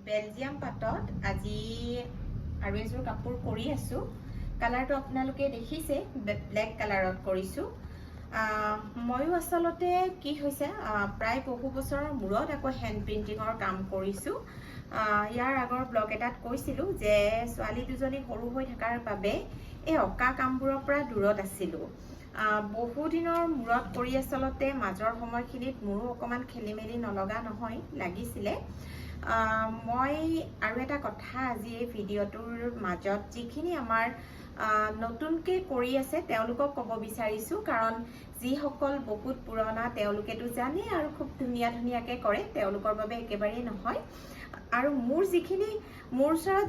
Belgium পাটত আজি আৰু এযোৰ কাপোৰ কৰি আছো। কালাৰটো আপোনালোকে দেখিছে, ব্লেক কালাৰত কৰিছো। ময়ো আচলতে কি হৈছে, প্ৰায় বহু বছৰৰ মূৰত আকৌ হেণ্ড প্ৰিণ্টিঙৰ কাম কৰিছো। ইয়াৰ আগৰ ব্লগ এটাত কৈছিলো যে ছোৱালী দুজনী সৰু হৈ থকাৰ বাবে এই অঁকা কামবোৰৰ পৰা দূৰত আছিলো। বহু দিনৰ মূৰত কৰি আচলতে মাজৰ সময়খিনিত মোৰো অকমান খেলি মেলি নলগা নহয়, লাগিছিলে। মই আৰু এটা কথা আজি এই ভিডিঅ'টোৰ মাজত যিখিনি আমাৰ নতুনকে কৰি আছে তেওঁলোকক ক'ব বিচাৰিছো, কাৰণ যিসকল বহুত পুৰণা তেওঁলোকেতো জানে আৰু খুব ধুনীয়াকে কৰে, তেওঁলোকৰ বাবে একেবাৰেই নহয়। আৰু মোৰ ওচৰত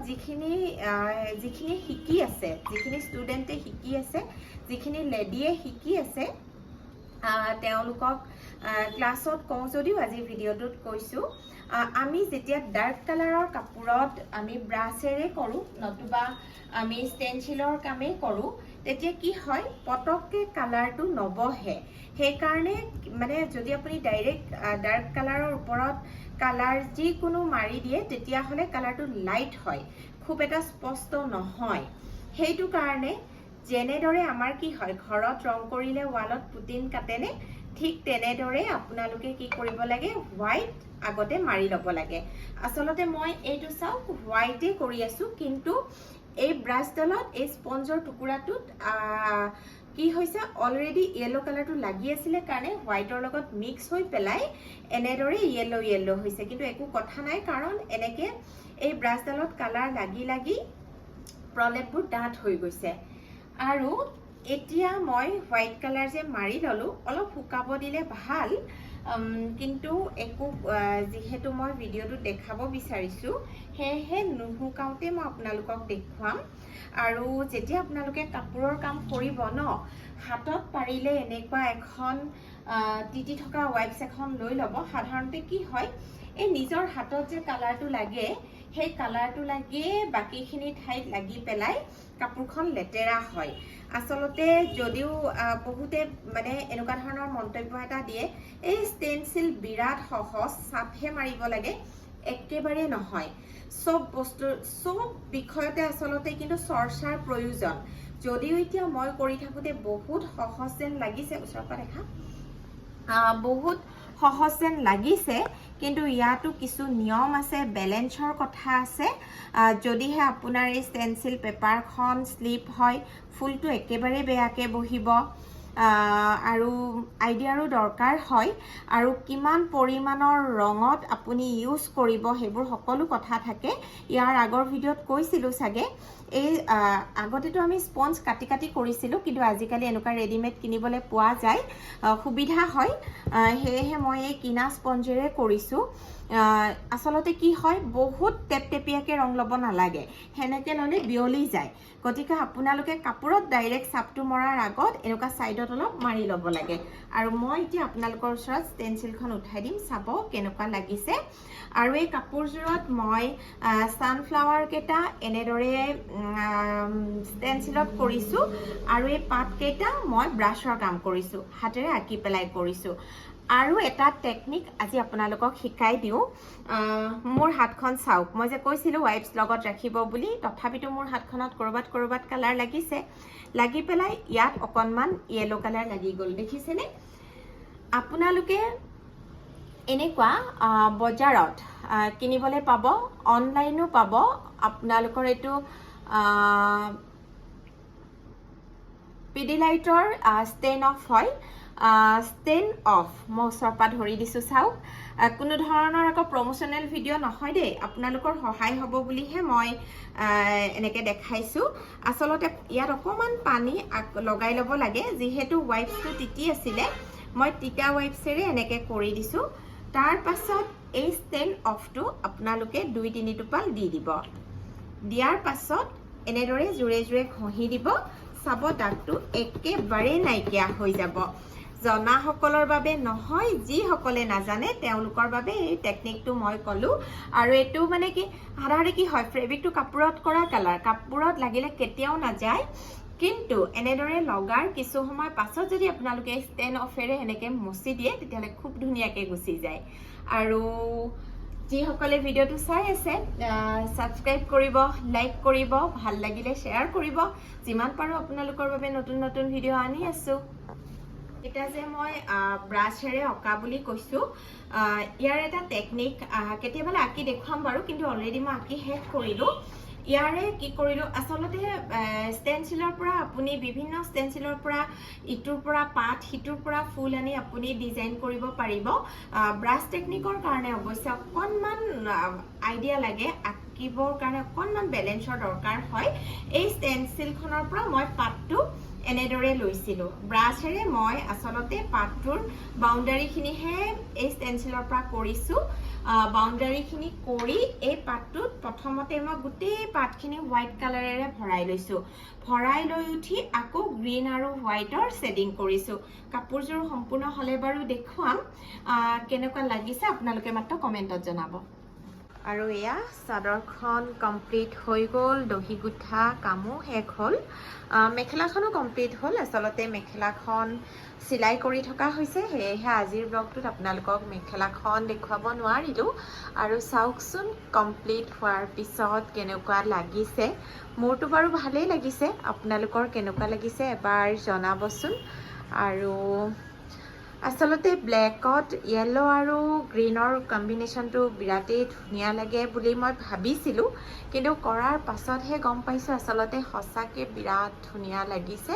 যিখিনি শিকি আছে, যিখিনি ষ্টুডেণ্টে শিকি আছে, যিখিনি লেডিয়ে শিকি আছে, তেওঁলোকক ক্লাছত কওঁ যদিও আজি ভিডিঅ'টোত কৈছো। আমি যেতিয়া ডাৰ্ক কালাৰৰ কাপোৰত আমি ব্ৰাছেৰে কৰোঁ নতুবা আমি ষ্টেনচিলৰ কামেই কৰোঁ, তেতিয়া কি হয়, পটককে কালাৰটো নবহে। সেইকাৰণে মানে যদি আপুনি ডাইৰেক্ট ডাৰ্ক কালাৰৰ ওপৰত কালাৰ যিকোনো মাৰি দিয়ে তেতিয়াহ'লে কালাৰটো লাইট হয়, খুব এটা স্পষ্ট নহয়। সেইটো কাৰণে যেনেদৰে আমাৰ কি হয়, ঘৰত ৰং কৰিলে ৱালত পুটিন কাটেনে, ঠিক তেনেদৰে আপোনালোকে কি কৰিব লাগে, হোৱাইট আগতে মাৰি ল'ব লাগে। আচলতে মই এইটো চাওক হোৱাইটে কৰি আছো, কিন্তু এই ব্ৰাছডালত এই স্পঞ্জৰ টুকুৰাটোত কি হৈছে, অলৰেডি য়েলো কালাৰটো লাগি আছিলে কাৰণে হোৱাইটৰ লগত মিক্স হৈ পেলাই এনেদৰে য়েলো হৈছে। কিন্তু একো কথা নাই, কাৰণ এনেকে এই ব্ৰাছডালত কালাৰ লাগি প্ৰলেপবোৰ ডাঠ হৈ গৈছে। আৰু এতিয়া মই হোৱাইট কালাৰ যে মাৰি ললো, অলপ শুকাব দিলে ভাল, কিন্তু যিহেতু মই ভিডিঅ'টোত দেখাব বিচাৰিছো, সেয়েহে নুশুকাওতে মই আপোনালোকক দেখুৱাম। আৰু যেতিয়া আপোনালোকে কাপোৰৰ কাম কৰিব ন, হাতত পাৰিলে এনেকুৱা এখন তিতি থকা ৱাইপছ এখন লৈ ল'ব। সাধাৰণতে কি হয়, এই নিজৰ হাতত যে কালাৰটো লাগে, সেই কালাৰটো লাগি বাকীখিনি ঠাইত লাগি পেলাই কাপোৰখন লেতেৰা হয়। আচলতে যদিও বহুতে মানে এনেকুৱা ধৰণৰ মন্তব্য এটা দিয়ে, এই ষ্টেনচিল বিৰাট সহজ, চাপহে মাৰিব লাগে। একেবাৰে নহয়। চব বিষয়তে আচলতে কিন্তু চৰ্চাৰ প্ৰয়োজন। যদিও এতিয়া মই কৰি থাকোতে বহুত সহজ যেন লাগিছে, ওচৰৰ পৰা দেখা, বহুত সহজ যেন লাগিছে, কিন্তু ইয়াতো কিছু নিয়ম আছে, বেলেঞ্চৰ কথা আছে। যদিহে আপোনাৰ এই ষ্টেনচিল পেপাৰখন শ্লিপ হয়, ফুলটো একেবাৰে বেয়াকে বহিব। আৰু আইডিয়াৰো দৰকাৰ হয়, আৰু কিমান পৰিমাণৰ ৰঙত আপুনি ইউজ কৰিব সেইবোৰ সকলো কথা থাকে। ইয়াৰ আগৰ ভিডিঅ'ত কৈছিলো চাগে। এই আগতেতো আমি স্পঞ্জ কাটি কৰিছিলো, কিন্তু আজিকালি এনেকুৱা ৰেডিমেড কিনিবলৈ পোৱা যায়, সুবিধা হয়। সেয়েহে মই এই কিনা স্পঞ্জেৰে কৰিছো। আচলতে কি হয়, বহুত টেপটেপিয়াকে ৰং ল'ব নালাগে, সেনেকে ল'লে বিয়লি যায়। গতিকে আপোনালোকে কাপোৰত ডাইৰেক্ট চাপটো মৰাৰ আগত এনেকুৱা চাইডত অলপ মাৰি ল'ব লাগে। আৰু মই এতিয়া আপোনালোকৰ ওচৰত ষ্টেনচিলখন উঠাই দিম, চাব কেনেকুৱা লাগিছে। আৰু এই কাপোৰযোৰত মই ছানফ্লাৱাৰ কেইটা এনেদৰে ষ্টেনচিলত কৰিছো, আৰু এই পাত কেইটা মই ব্ৰাছৰ কাম কৰিছো, হাতেৰে আঁকি পেলাই কৰিছো। আৰু এটা টেকনিক আজি আপোনালোকক শিকাই দিওঁ। মোৰ হাতখন চাওক, মই যে কৈছিলো ৱাইপছ লগত ৰাখিব বুলি, তথাপিতো মোৰ হাতখনত কৰবাত কালাৰ লাগিছে, লাগি পেলাই ইয়াত অকণমান য়েলো কালাৰ লাগি গ'ল, দেখিছেনে? আপোনালোকে এনেকুৱা বজাৰত কিনিবলৈ পাব, অনলাইনো পাব। আপোনালোকৰ এইটো পিডিলাইটৰ ষ্টেন অফ হয়, ষ্টেন অফ, মই ওচৰৰ পৰা ধৰি দিছো চাওক। কোনো ধৰণৰ আকৌ প্ৰমোচনেল ভিডিঅ' নহয় দেই, আপোনালোকৰ সহায় হ'ব বুলিহে মই এনেকে দেখাইছো। আচলতে ইয়াত অকণমান পানী লগাই ল'ব লাগে, যিহেতু ৱাইপছটো তিতি আছিলে, মই তিতা ৱাইপছেৰে এনেকে কৰি দিছো। তাৰ পাছত এই ষ্টেন অফটো আপোনালোকে 2-3 টোপাল দি দিব। দিয়াৰ পাছত এনেদৰে জোৰে ঘঁহি দিব, চাব দাগটো একেবাৰে নাইকিয়া হৈ যাব। জনাসকলৰ বাবে নহয়, যিসকলে নাজানে তেওঁলোকৰ বাবে এই টেকনিকটো মই ক'লো। আৰু এইটো মানে কি, সাধাৰণতে কি হয়, ফেব্ৰিকটো কাপোৰত কৰা কালাৰ কাপোৰত লাগিলে কেতিয়াও নাযায়, কিন্তু এনেদৰে লগাৰ কিছু সময় পাছত যদি আপোনালোকে ষ্টেন অফেৰে এনেকে মচি দিয়ে, তেতিয়াহ'লে খুব ধুনীয়াকে গুচি যায়। আৰু যিসকলে ভিডিঅ'টো চাই আছে ছাবস্ক্ৰাইব কৰিব, লাইক কৰিব, ভাল লাগিলে শ্বেয়াৰ কৰিব। যিমান পাৰোঁ আপোনালোকৰ বাবে নতুন নতুন ভিডিঅ' আনি আছোঁ। এটা যে মই ব্ৰাছেৰে অঁকা বুলি কৈছোঁ, ইয়াৰ এটা টেকনিক কেতিয়াবা আঁকি দেখুৱাম বাৰু, কিন্তু অলৰেডি মই আঁকি শেষ কৰিলোঁ। ইয়াৰে কি কৰিলোঁ, আচলতে ষ্টেনচিলৰ পৰা আপুনি বিভিন্ন ষ্টেনচিলৰ পৰা ইটোৰ পৰা পাত, সিটোৰ পৰা ফুল আনি আপুনি ডিজাইন কৰিব পাৰিব। ব্ৰাছ টেকনিকৰ কাৰণে অৱশ্যে অকণমান আইডিয়া লাগে, আঁকিবৰ কাৰণে অকণমান বেলেঞ্চৰ দৰকাৰ হয়। এই ষ্টেনচিলখনৰ পৰা মই পাতটো এনেদৰে লৈছিলোঁ। ব্ৰাছেৰে মই আচলতে পাতটোৰ বাউণ্ডাৰীখিনিহে এই ষ্টেনচিলৰ পৰা কৰিছোঁ। বাউণ্ডাৰীখিনি কৰি এই পাতটোত প্ৰথমতে মই গোটেই পাতখিনি হোৱাইট কালাৰেৰে ভৰাই লৈছোঁ। ভৰাই লৈ উঠি আকৌ গ্ৰীণ আৰু হোৱাইটৰ শ্বেডিং কৰিছোঁ। কাপোৰযোৰ সম্পূৰ্ণ হ'লে বাৰু দেখুৱাম, কেনেকুৱা লাগিছে আপোনালোকে মাত্ৰ কমেণ্টত জনাব। আৰু এয়া চাদৰখন কমপ্লিট হৈ গ'ল, দহি গুঠা কামো শেষ হ'ল, মেখেলাখনো কমপ্লিট হ'ল। আচলতে মেখেলাখন চিলাই কৰি থকা হৈছে, সেয়েহে আজিৰ ব্লগটোত আপোনালোকক মেখেলাখন দেখুৱাব নোৱাৰিলোঁ। আৰু চাওকচোন কমপ্লিট হোৱাৰ পিছত কেনেকুৱা লাগিছে। মোৰতো বাৰু ভালেই লাগিছে, আপোনালোকৰ কেনেকুৱা লাগিছে এবাৰ জনাবচোন। আৰু আচলতে ব্লেকত য়েল্লো আৰু গ্ৰীণৰ কম্বিনেশ্যনটো বিৰাটেই ধুনীয়া লাগে বুলি মই ভাবিছিলোঁ, কিন্তু কৰাৰ পাছতহে গম পাইছোঁ আচলতে সঁচাকৈ বিৰাট ধুনীয়া লাগিছে।